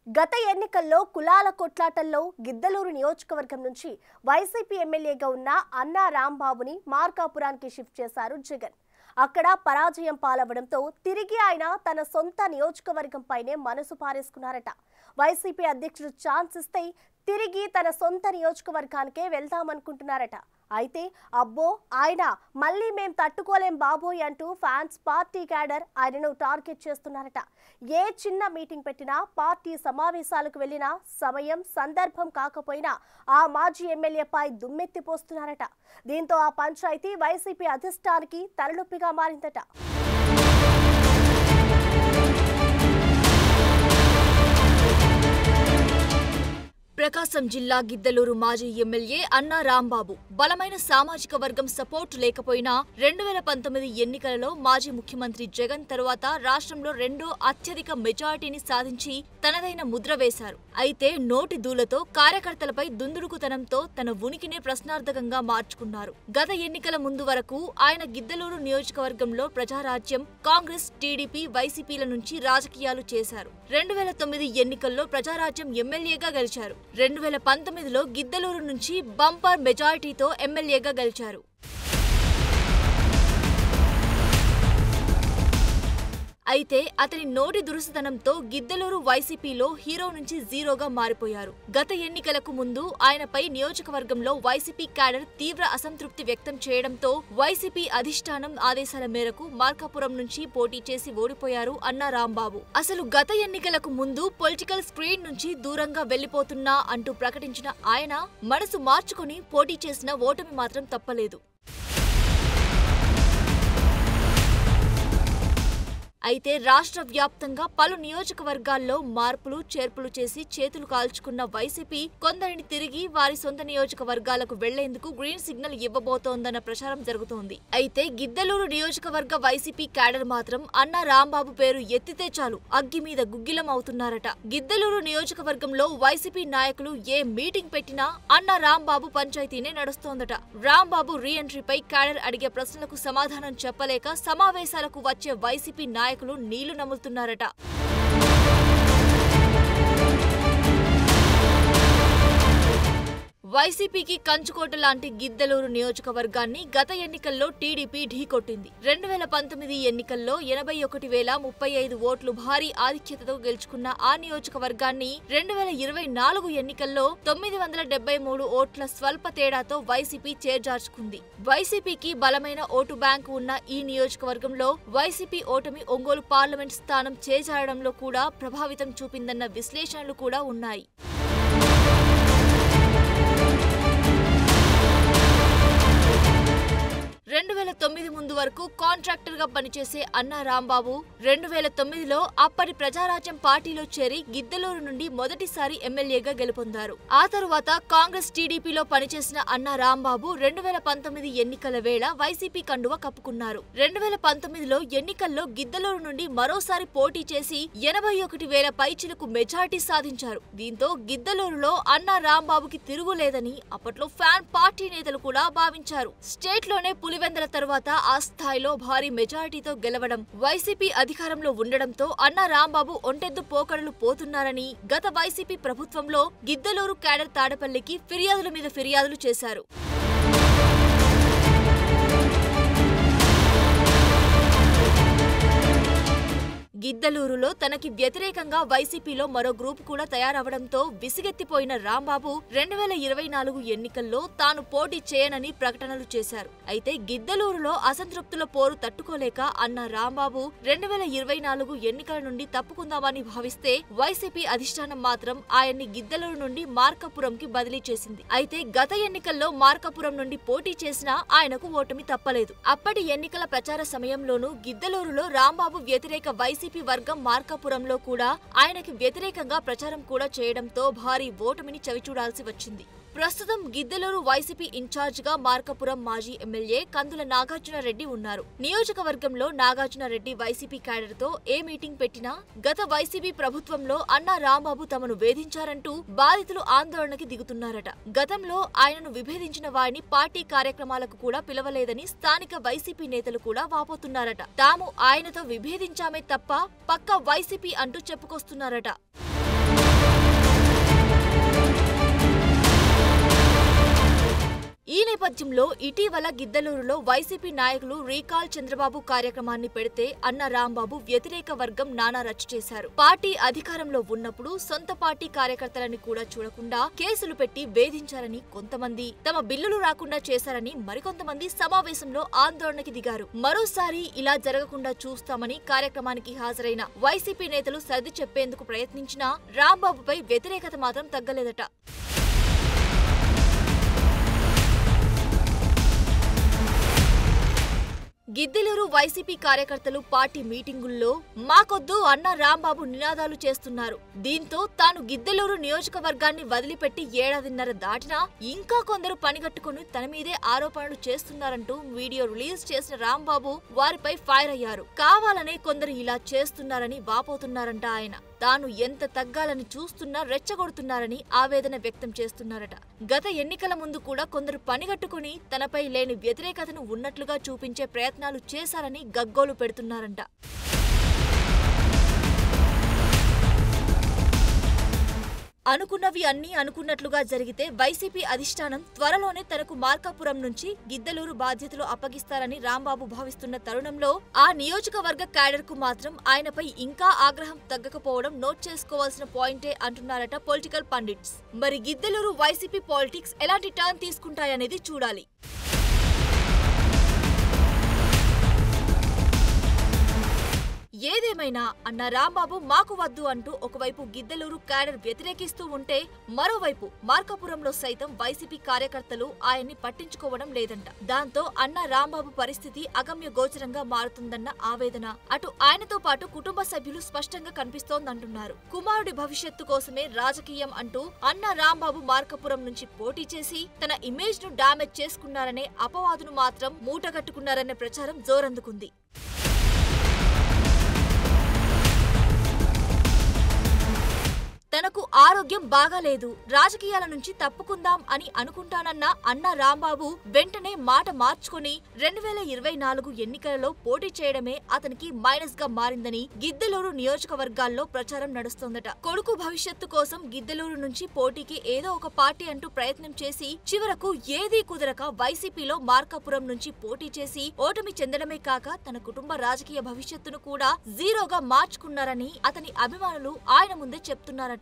గత ఎన్నికల్లో కులాల కొట్లాటల్లో గిద్దలూరు నియోజకవర్గం నుంచి వైసీపీ ఎమ్మెల్యేగా ఉన్న అన్నా రాంబాబుని మార్కాపురానికి షిఫ్ట్ చేశారు జగన్. అక్కడ పరాజయం పాలవడంతో తిరిగి ఆయన తన సొంత నియోజకవర్గంపైనే మనసు పారేసుకున్నారట. వైసీపీ అధ్యక్షుడు ఛాన్స్ ఇస్తే తిరిగి తన సొంత నియోజకవర్గానికే వెళ్దామనుకుంటున్నారట. అయితే అబ్బో ఆయన మళ్ళీ మేం తట్టుకోలేం బాబోయ్ అంటూ ఫ్యాన్స్ పార్టీ క్యాడర్ ఆయనను టార్గెట్ చేస్తున్నారట. ఏ చిన్న మీటింగ్ పెట్టినా పార్టీ సమావేశాలకు వెళ్ళినా సమయం సందర్భం కాకపోయినా ఆ మాజీ ఎమ్మెల్యేపై దుమ్మెత్తిపోస్తున్నారట. దీంతో ఆ పంచాయతీ వైసీపీ అధిష్టానికి తలనొప్పిగా మారిందట. ప్రకాశం జిల్లా గిద్దలూరు మాజీ ఎమ్మెల్యే అన్నా రాంబాబు బలమైన సామాజిక వర్గం సపోర్ట్ లేకపోయినా 2019 ఎన్నికలలో మాజీ ముఖ్యమంత్రి జగన్ తరువాత రాష్ట్రంలో రెండో అత్యధిక మెజారిటీని సాధించి తనదైన ముద్ర వేశారు. అయితే నోటి దూలతో కార్యకర్తలపై దుందుడుకుతనంతో తన ఉనికినే ప్రశ్నార్థకంగా మార్చుకున్నారు. గత ఎన్నికల ముందు వరకు ఆయన గిద్దలూరు నియోజకవర్గంలో ప్రజారాజ్యం, కాంగ్రెస్, టీడీపీ, వైసీపీల నుంచి రాజకీయాలు చేశారు. 2009 ఎన్నికల్లో ప్రజారాజ్యం ఎమ్మెల్యేగా గెలిచారు. 2019లో గిద్దలూరు నుంచి బంపర్ మెజారిటీతో ఎమ్మెల్యేగా గెలిచారు. అయితే అతని నోటి దురుసుతనంతో గిద్దలూరు వైసీపీలో హీరో నుంచి జీరోగా మారిపోయారు. గత ఎన్నికలకు ముందు ఆయనపై నియోజకవర్గంలో వైసీపీ క్యాడర్ తీవ్ర అసంతృప్తి వ్యక్తం చేయడంతో వైసీపీ అధిష్టానం ఆదేశాల మేరకు మార్కాపురం నుంచి పోటీ చేసి ఓడిపోయారు అన్నా రాంబాబు. అసలు గత ఎన్నికలకు ముందు పొలిటికల్ స్క్రీన్ నుంచి దూరంగా వెళ్లిపోతున్నా అంటూ ప్రకటించిన ఆయన మనసు మార్చుకుని పోటీ చేసిన ఓటమి మాత్రం తప్పలేదు. అయితే రాష్ట్ర వ్యాప్తంగా పలు నియోజకవర్గాల్లో మార్పులు చేర్పులు చేసి చేతులు కాల్చుకున్న వైసీపీ కొందరిని తిరిగి వారి సొంత నియోజకవర్గాలకు వెళ్లేందుకు గ్రీన్ సిగ్నల్ ఇవ్వబోతోందన్న ప్రచారం జరుగుతోంది. అయితే గిద్దలూరు నియోజకవర్గ వైసీపీ క్యాడర్ మాత్రం అన్నా రాంబాబు పేరు ఎత్తితే చాలు అగ్గి మీద గుగ్గిలం అవుతున్నారట. గిద్దలూరు నియోజకవర్గంలో వైసీపీ నాయకులు ఏ మీటింగ్ పెట్టినా అన్నా రాంబాబు పంచాయతీనే నడుస్తోందట. రాంబాబు రీ ఎంట్రీపై క్యాడర్ అడిగే ప్రశ్నలకు సమాధానం చెప్పలేక సమావేశాలకు వచ్చే వైసీపీ నాయకులు నీళ్లు నములుతున్నారట. వైసీపీకి కంచుకోట లాంటి గిద్దలూరు నియోజకవర్గాన్ని గత ఎన్నికల్లో టీడీపీ ఢీకొట్టింది. 2019 ఎన్నికల్లో 81,035 ఓట్లు భారీ ఆధిక్యతతో గెలుచుకున్న ఆ నియోజకవర్గాన్ని 2024 ఎన్నికల్లో 973 ఓట్ల స్వల్ప తేడాతో వైసీపీ చేజార్చుకుంది. వైసీపీకి బలమైన ఓటు బ్యాంకు ఉన్న ఈ నియోజకవర్గంలో వైసీపీ ఓటమి ఒంగోలు పార్లమెంట్ స్థానం చేజారడంలో కూడా ప్రభావితం చూపిందన్న విశ్లేషణలు కూడా ఉన్నాయి. 2009 ముందు వరకు కాంట్రాక్టర్ గా పనిచేసే అన్నా రాంబాబు 2009లో అప్పటి ప్రజారాజ్యం పార్టీలో చేరి గిద్దలూరు నుండి మొదటిసారి ఎమ్మెల్యేగా గెలుపొందారు. ఆ తరువాత కాంగ్రెస్, టీడీపీలో పనిచేసిన అన్నా రాంబాబు 2019 ఎన్నికల వేళ వైసీపీ కండువ కప్పుకున్నారు. 2019లో ఎన్నికల్లో గిద్దలూరు నుండి మరోసారి పోటీ చేసి 81,000 పైచిలకు మెజారిటీ సాధించారు. దీంతో గిద్దలూరులో అన్నా రాంబాబుకి తిరుగులేదని అప్పట్లో ఫ్యాన్ పార్టీ నేతలు కూడా భావించారు. స్టేట్ లోనే పులివెందల తర్వాత ఆ స్థాయిలో భారీ మెజారిటీతో గెలవడం, వైసీపీ అధికారంలో ఉండడంతో అన్నా రాంబాబు ఒంటెద్దు పోకడలు పోతున్నారని గత వైసీపీ ప్రభుత్వంలో గిద్దలూరు క్యాడర్ తాడపల్లికి ఫిర్యాదుల మీద ఫిర్యాదులు చేశారు. గిద్దలూరులో తనకి వ్యతిరేకంగా వైసీపీలో మరో గ్రూప్ కూడా తయారవడంతో విసిగెత్తిపోయిన రాంబాబు 2024 ఎన్నికల్లో తాను పోటీ చేయనని ప్రకటనలు చేశారు. అయితే గిద్దలూరులో అసంతృప్తుల పోరు తట్టుకోలేక అన్న రాంబాబు 2024 ఎన్నికల నుండి తప్పుకుందామని భావిస్తే వైసీపీ అధిష్టానం మాత్రం ఆయన్ని గిద్దలూరు నుండి మార్కాపురంకి బదిలీ చేసింది. అయితే గత ఎన్నికల్లో మార్కాపురం నుండి పోటీ చేసినా ఆయనకు ఓటమి తప్పలేదు. అప్పటి ఎన్నికల ప్రచార సమయంలోనూ గిద్దలూరులో రాంబాబు వ్యతిరేక వైసీపీ వర్గం మార్కాపురంలో కూడా ఆయనకి వ్యతిరేకంగా ప్రచారం కూడా చేయడంతో భారీ ఓటమిని చవిచూడాల్సి వచ్చింది. ప్రస్తుతం గిద్దలూరు వైసీపీ ఇన్ఛార్జ్ గా మార్కాపురం మాజీ ఎమ్మెల్యే కందుల నాగార్జున రెడ్డి ఉన్నారు. నియోజకవర్గంలో నాగార్జున రెడ్డి వైసీపీ క్యాడర్ తో ఏ మీటింగ్ పెట్టినా గత వైసీపీ ప్రభుత్వంలో అన్నా రాంబాబు తమను వేధించారంటూ బాధితులు ఆందోళనకి దిగుతున్నారట. గతంలో ఆయనను విభేదించిన వారిని పార్టీ కార్యక్రమాలకు కూడా పిలవలేదని స్థానిక వైసీపీ నేతలు కూడా వాపోతున్నారట. తాము ఆయనతో విభేదించామే తప్ప పక్కా వైసీపీ అంటూ చెప్పుకొస్తున్నారట. ఈ నేపథ్యంలో ఇటీవల గిద్దలూరులో వైసీపీ నాయకులు రీకాల్ చంద్రబాబు కార్యక్రమాన్ని పెడితే అన్న రాంబాబు వ్యతిరేక వర్గం నానా రచ్చ చేశారు. పార్టీ అధికారంలో ఉన్నప్పుడు సొంత పార్టీ కార్యకర్తలని కూడా చూడకుండా కేసులు పెట్టి వేధించారని కొంతమంది, తమ బిల్లులు రాకుండా చేశారని మరికొంతమంది సమావేశంలో ఆందోళనకి దిగారు. మరోసారి ఇలా జరగకుండా చూస్తామని కార్యక్రమానికి హాజరైన వైసీపీ నేతలు సర్ది చెప్పేందుకు ప్రయత్నించినా రాంబాబుపై వ్యతిరేకత మాత్రం తగ్గలేదట. గిద్దలూరు వైసీపీ కార్యకర్తలు పార్టీ మీటింగుల్లో మాకొద్దు అన్న రాంబాబు నినాదాలు చేస్తున్నారు. దీంతో తాను గిద్దలూరు నియోజకవర్గాన్ని వదిలిపెట్టి ఏడాదిన్నర దాటినా ఇంకా కొందరు పనిగట్టుకుని తన మీదే ఆరోపణలు చేస్తున్నారంటూ వీడియో రిలీజ్ చేసిన రాంబాబు వారిపై ఫైర్ అయ్యారు. కావాలనే కొందరు ఇలా చేస్తున్నారని వాపోతున్నారంట ఆయన. తాను ఎంత తగ్గాలని చూస్తున్నా రెచ్చగొడుతున్నారని ఆవేదన వ్యక్తం చేస్తున్నారట. గత ఎన్నికల ముందు కూడా కొందరు పనిగట్టుకుని తనపై లేని వ్యతిరేకతను ఉన్నట్లుగా చూపించే ప్రయత్నాలు చేశారని గగ్గోలు పెడుతున్నారంట. అనుకున్నవి అన్నీ అనుకున్నట్లుగా జరిగితే వైసీపీ అధిష్టానం త్వరలోనే తనకు మార్కాపురం నుంచి గిద్దలూరు బాధ్యతలు అప్పగిస్తారని రాంబాబు భావిస్తున్న తరుణంలో ఆ నియోజకవర్గ క్యాడర్ కు మాత్రం ఆయనపై ఇంకా ఆగ్రహం తగ్గకపోవడం నోట్ చేసుకోవాల్సిన పాయింటే అంటున్నారట పొలిటికల్ పండిట్స్. మరి గిద్దలూరు వైసీపీ పాలిటిక్స్ ఎలాంటి టర్న్ తీసుకుంటాయనేది చూడాలి. ఏదేమైనా అన్న రాంబాబు మాకు వద్దు అంటూ ఒకవైపు గిద్దలూరు క్యాడర్ వ్యతిరేకిస్తూ ఉంటే మరోవైపు మార్కాపురంలో సైతం వైసీపీ కార్యకర్తలు ఆయన్ని పట్టించుకోవడం లేదంట. దాంతో అన్న రాంబాబు పరిస్థితి అగమ్య గోచరంగా మారుతుందన్న ఆవేదన అటు ఆయనతో పాటు కుటుంబ సభ్యులు స్పష్టంగా కనిపిస్తోందంటున్నారు. కుమారుడి భవిష్యత్తు కోసమే రాజకీయం అంటూ అన్న రాంబాబు మార్కాపురం నుంచి పోటీ చేసి తన ఇమేజ్ ను డామేజ్ చేసుకున్నారనే అపవాదును మాత్రం మూటగట్టుకున్నారనే ప్రచారం జోరందుకుంది. తనకు ఆరోగ్యం బాగాలేదు, రాజకీయాల నుంచి తప్పుకుందాం అని అనుకుంటానన్న అన్న రాంబాబు వెంటనే మాట మార్చుకుని 2024 ఎన్నికలలో పోటీ చేయడమే అతనికి మైనస్ గా మారిందని గిద్దలూరు నియోజకవర్గాల్లో ప్రచారం నడుస్తోందట. కొడుకు భవిష్యత్తు కోసం గిద్దలూరు నుంచి పోటీకి ఏదో ఒక పార్టీ అంటూ ప్రయత్నం చేసి చివరకు ఏదీ కుదరక వైసీపీలో మార్కాపురం నుంచి పోటీ చేసి ఓటమి చెందడమే కాక తన కుటుంబ రాజకీయ భవిష్యత్తును కూడా జీరోగా మార్చుకున్నారని అతని అభిమానులు ఆయన ముందే చెప్తున్నారట.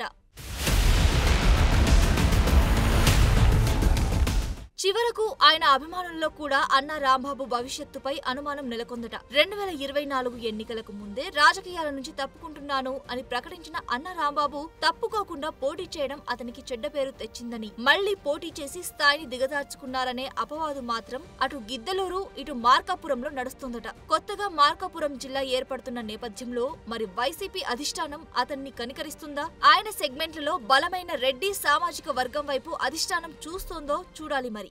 చివరకు ఆయన అభిమానుల్లో కూడా అన్న రాంబాబు భవిష్యత్తుపై అనుమానం నెలకొందట. 2024 ఎన్నికలకు ముందే రాజకీయాల నుంచి తప్పుకుంటున్నాను అని ప్రకటించిన అన్న రాంబాబు తప్పుకోకుండా పోటీ చేయడం అతనికి చెడ్డ పేరు తెచ్చిందని, మళ్లీ పోటీ చేసి స్థాయిని దిగదార్చుకున్నారనే అపవాదు మాత్రం అటు గిద్దలూరు ఇటు మార్కాపురంలో నడుస్తుందట. కొత్తగా మార్కాపురం జిల్లా ఏర్పడుతున్న నేపథ్యంలో మరి వైసీపీ అధిష్టానం అతన్ని కనికరిస్తుందా? ఆయన సెగ్మెంట్లలో బలమైన రెడ్డి సామాజిక వర్గం వైపు అధిష్టానం చూస్తోందో చూడాలి మరి.